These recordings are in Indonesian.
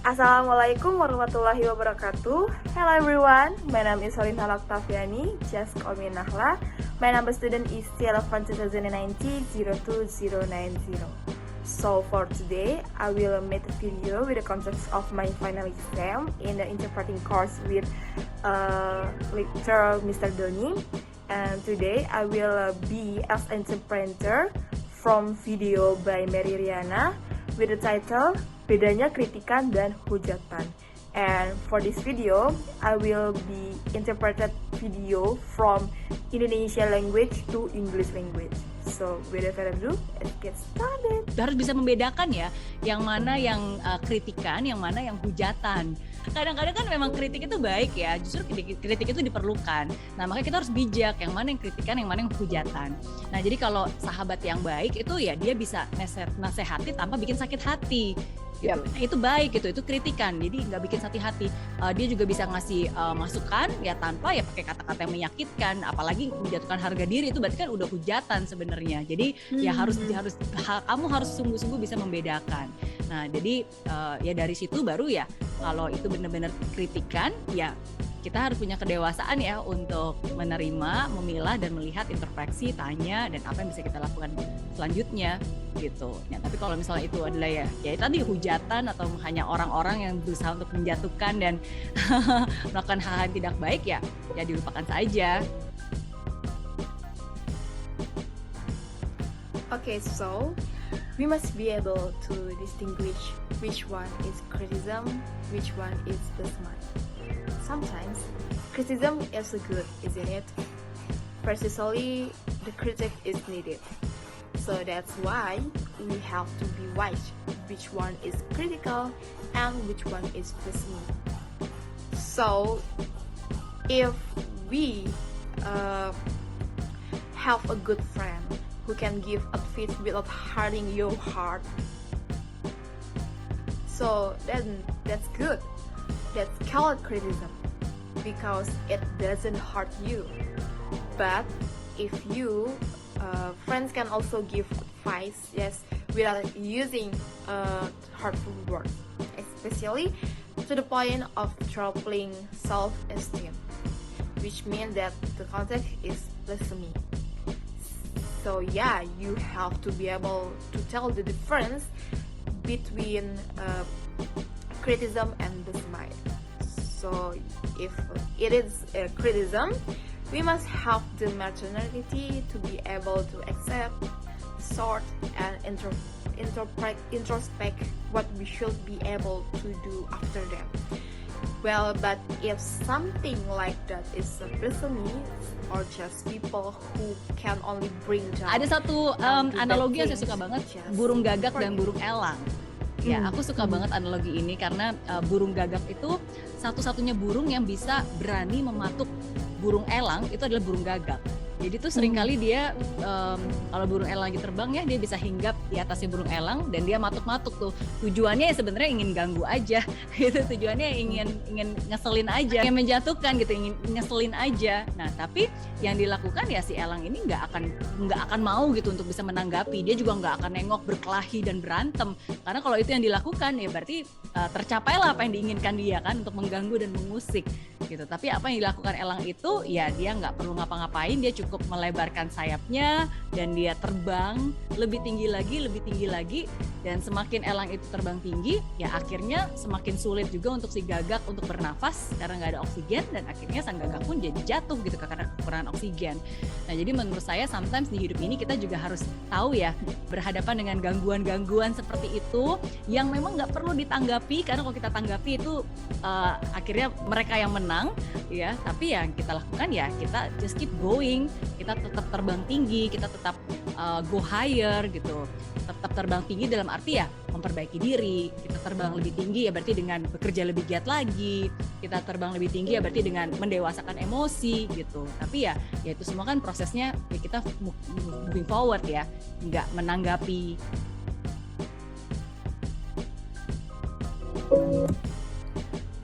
Assalamualaikum warahmatullahi wabarakatuh. Hello everyone, my name is Solin Halak Tafiani, just call me Nahla. My number student is C11 2019-02090. So for today, I will make a video with the context of my final exam in the interpreting course with lecturer Mr. Doni. And today I will be as interpreter from video by Mary Riana with the title Bedanya Kritikan dan Hujatan. And for this video, I will be interpreted video from Indonesia language to English language. So without further ado, let's get started. Harus bisa membedakan ya, yang mana yang kritikan, yang mana yang hujatan. Kadang-kadang kan memang kritik itu baik ya, justru kritik itu diperlukan. Nah makanya kita harus bijak, yang mana yang kritikan, yang mana yang hujatan. Nah jadi kalau sahabat yang baik itu ya dia bisa nasehati tanpa bikin sakit hati. Gitu. Nah, itu baik gitu, itu kritikan, jadi nggak bikin sakit hati. Dia juga bisa ngasih masukan ya tanpa ya pakai kata-kata yang menyakitkan, apalagi menjatuhkan harga diri, itu berarti kan udah hujatan sebenarnya. Jadi ya kamu harus sungguh-sungguh bisa membedakan. Nah jadi ya dari situ baru ya kalau itu benar-benar kritikan ya kita harus punya kedewasaan ya untuk menerima, memilah dan melihat introspeksi, tanya dan apa yang bisa kita lakukan selanjutnya gitu. Ya, tapi kalau misalnya itu adalah ya tadi hujatan atau hanya orang-orang yang berusaha untuk menjatuhkan dan melakukan hal-hal yang tidak baik ya dilupakan saja. Okay, so we must be able to distinguish which one is criticism, which one is the smart. Sometimes criticism is good, isn't it? Precisely, the critic is needed. So that's why we have to be wise which one is critical and which one is pessimistic. So if we have a good friend who can give advice without hurting your heart, so then that's good. That's called criticism because it doesn't hurt you. But if you friends can also give advice, yes, without using hurtful words, especially to the point of troubling self-esteem, which means that the context is blasphemy. So yeah, you have to be able to tell the difference between criticism and blasphemy. So if it is a criticism, we must have the maturity to be able to accept, sort, and introspect what we should be able to do after that. Well, but if something like that is a blasphemy or just people who can only bring down. Ada satu analogi yang saya suka banget, burung gagak dan burung elang. Ya, aku suka banget analogi ini karena burung gagak itu satu-satunya burung yang bisa berani mematuk burung elang itu adalah burung gagak. Jadi tuh seringkali dia kalau burung elang lagi terbang ya dia bisa hinggap di atasnya burung elang dan dia matuk-matuk tuh. Tujuannya ya sebenarnya ingin ganggu aja. Gitu tujuannya ingin ngeselin aja, ingin menjatuhkan gitu, ingin ngeselin aja. Nah, tapi yang dilakukan ya si elang ini nggak akan mau gitu untuk bisa menanggapi. Dia juga nggak akan nengok berkelahi dan berantem. Karena kalau itu yang dilakukan ya berarti tercapailah apa yang diinginkan dia kan untuk mengganggu dan mengusik gitu. Tapi apa yang dilakukan elang itu ya dia nggak perlu ngapa-ngapain, dia cukup melebarkan sayapnya dan dia terbang lebih tinggi lagi dan semakin elang itu terbang tinggi ya akhirnya semakin sulit juga untuk si gagak untuk bernafas karena nggak ada oksigen dan akhirnya sang gagak pun jadi jatuh gitu karena kekurangan oksigen. Nah jadi menurut saya sometimes di hidup ini kita juga harus tahu ya berhadapan dengan gangguan-gangguan seperti itu yang memang nggak perlu ditanggapi karena kalau kita tanggapi itu akhirnya mereka yang menang ya, tapi yang kita lakukan ya kita just keep going, kita tetap terbang tinggi, kita tetap go higher gitu, tetap terbang tinggi dalam arti ya memperbaiki diri, kita terbang lebih tinggi ya berarti dengan bekerja lebih giat lagi, kita terbang lebih tinggi ya berarti dengan mendewasakan emosi gitu. Tapi ya itu semua kan prosesnya ya kita moving forward ya, nggak menanggapi.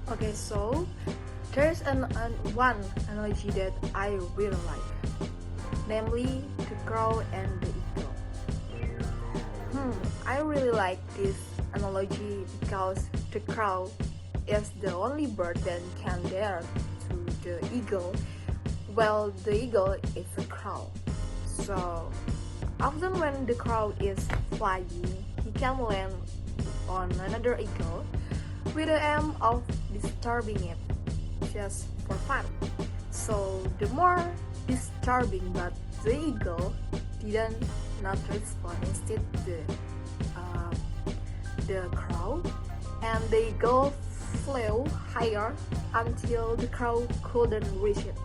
Okay, so there's one analogy that I really like, namely the crow and the eagle. I really like this analogy because the crow is the only bird that can dare to the eagle, while the eagle is a crow. So often when the crow is flying, he can land on another eagle with the aim of disturbing it just for fun. So the more disturbing, but the eagle didn't not respond. Instead, the crow and the eagle flew higher until the crow couldn't reach it.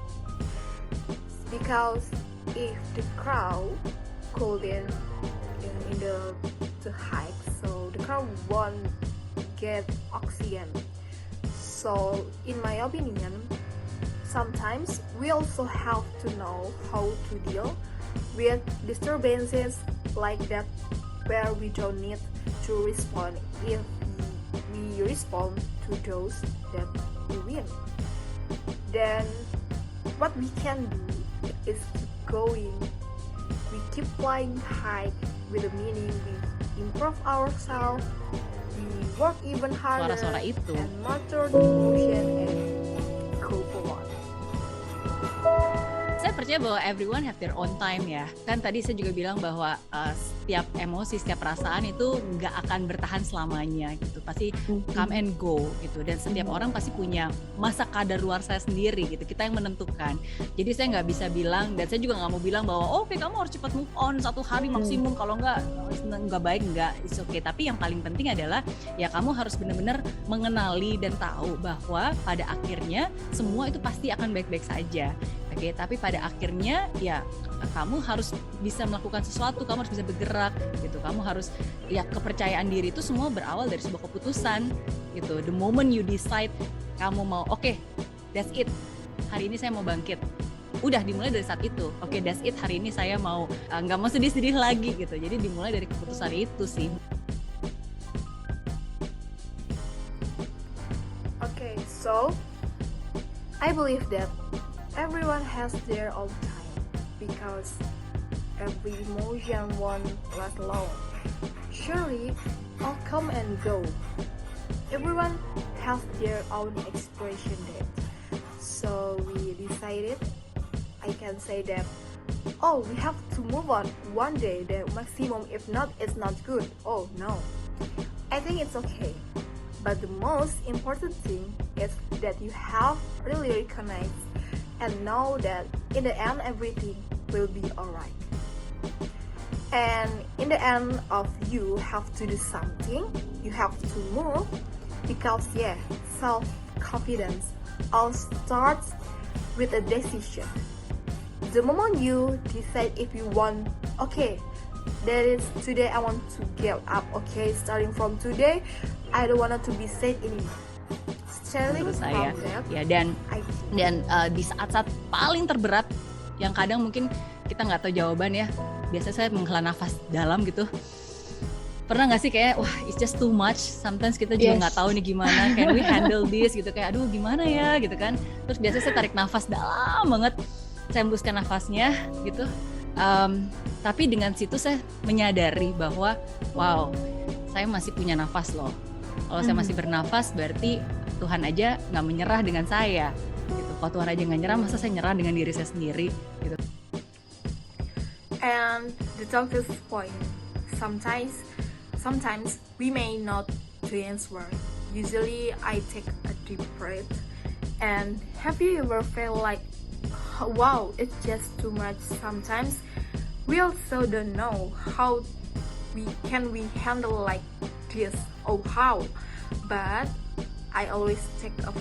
Because if the crow couldn't in the hike, so the crow won't get oxygen. So in my opinion, sometimes we also have to know how to deal with disturbances like that, where we don't need to respond if we respond to those that we win. Then what we can do is keep going. We keep flying high with the meaning we improve ourselves, we work even harder, Suara-suara itu. and master the emotion and go forward. Saya percaya bahwa everyone have their own time ya. Kan tadi saya juga bilang bahwa setiap emosi, setiap perasaan itu nggak akan bertahan selamanya gitu. Pasti come and go gitu. Dan setiap orang pasti punya masa kadaluarsa sendiri gitu. Kita yang menentukan. Jadi saya nggak bisa bilang, dan saya juga nggak mau bilang bahwa oke, kamu harus cepat move on 1 hari maksimum. Kalau nggak baik, nggak, it's okay. Tapi yang paling penting adalah ya kamu harus benar-benar mengenali dan tahu bahwa pada akhirnya semua itu pasti akan baik-baik saja. Oke, tapi pada akhirnya ya kamu harus bisa melakukan sesuatu, kamu harus bisa bergerak gitu. Kamu harus, ya kepercayaan diri itu semua berawal dari sebuah keputusan gitu. The moment you decide kamu mau oke, that's it. Hari ini saya mau bangkit. Udah dimulai dari saat itu. Oke, that's it. Hari ini saya mau nggak mau sedih-sedih lagi gitu. Jadi dimulai dari keputusan itu sih. Okay, so I believe that everyone has their own time because every emotion won't last long. Surely, all come and go. Everyone has their own expression date. So we decided, I can say that, oh, we have to move on one day, the maximum. If not, it's not good. Oh no, I think it's okay. But the most important thing is that you have really recognized and know that in the end everything will be alright. And in the end of you have to do something, you have to move, because yeah, self-confidence all starts with a decision. The moment you decide if you want, okay, that is today I want to give up, okay, starting from today I don't want to be sad anymore. Menurut saya ya, dan di saat-saat paling terberat yang kadang mungkin kita nggak tahu jawaban ya, biasanya saya menghela nafas dalam gitu. Pernah nggak sih kayak wah it's just too much, sometimes kita juga nggak tahu nih gimana, can we handle this gitu, kayak aduh gimana ya gitu kan. Terus biasanya saya tarik nafas dalam banget, saya hembuskan nafasnya gitu. Tapi dengan situ saya menyadari bahwa wow, saya masih punya nafas loh. Kalau saya masih bernafas berarti Tuhan aja nggak menyerah dengan saya gitu. Kalau Tuhan aja nggak nyerah, masa saya nyerah dengan diri saya sendiri gitu. And the toughest point, sometimes we may not the answer. Usually I take a deep breath. And have you ever felt like, wow, it's just too much? Sometimes we also don't know how we handle like this. Oh, how? But I always take a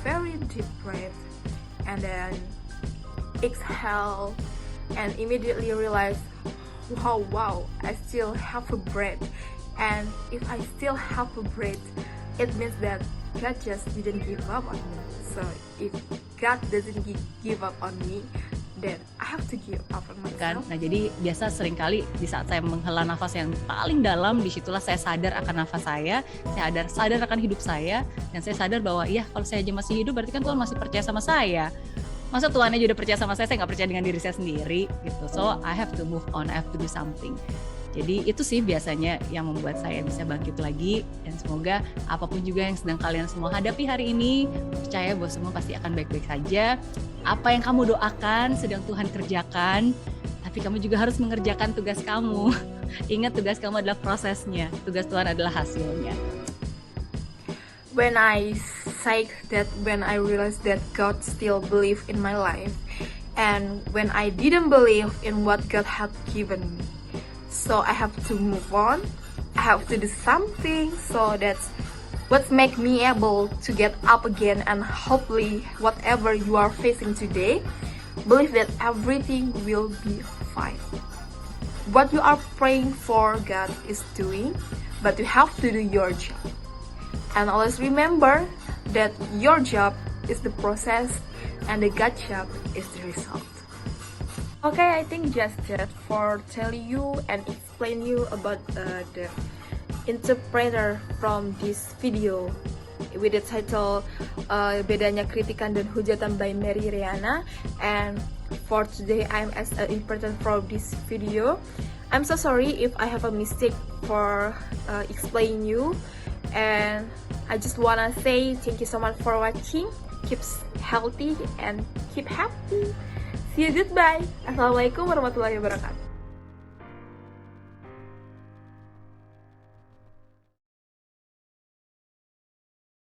very deep breath and then exhale and immediately realize, oh wow, I still have a breath. And if I still have a breath, it means that God just didn't give up on me. So if God doesn't give up on me, then I have to give up on myself. Nah jadi biasa seringkali di saat saya menghela nafas yang paling dalam, disitulah saya sadar akan nafas saya sadar akan hidup saya, dan saya sadar bahwa iya, kalau saya aja masih hidup berarti kan Tuhan masih percaya sama saya. Masa Tuhan aja udah percaya sama saya nggak percaya dengan diri saya sendiri gitu. So I have to move on, I have to do something. Jadi itu sih biasanya yang membuat saya bisa bangkit lagi, dan semoga apapun juga yang sedang kalian semua hadapi hari ini, percaya bahwa semua pasti akan baik-baik saja. Apa yang kamu doakan sedang Tuhan kerjakan, tapi kamu juga harus mengerjakan tugas kamu. Ingat, tugas kamu adalah prosesnya, tugas Tuhan adalah hasilnya. When I realized that God still believed in my life, and when I didn't believe in what God had given me, so I have to move on. I have to do something. So that's what make me able to get up again, and hopefully whatever you are facing today, believe that everything will be fine. What you are praying for, God is doing, but you have to do your job. And always remember that your job is the process and the God job is the result. Okay, I think just that for telling you and explain you about the interpreter from this video with the title Bedanya Kritikan dan Hujatan by Mary Riana. And for today, I'm as an interpreter for this video. I'm so sorry if I have a mistake for explaining you. And I just wanna say thank you so much for watching. Keep healthy and keep happy. See you, goodbye. Assalamualaikum warahmatullahi wabarakatuh.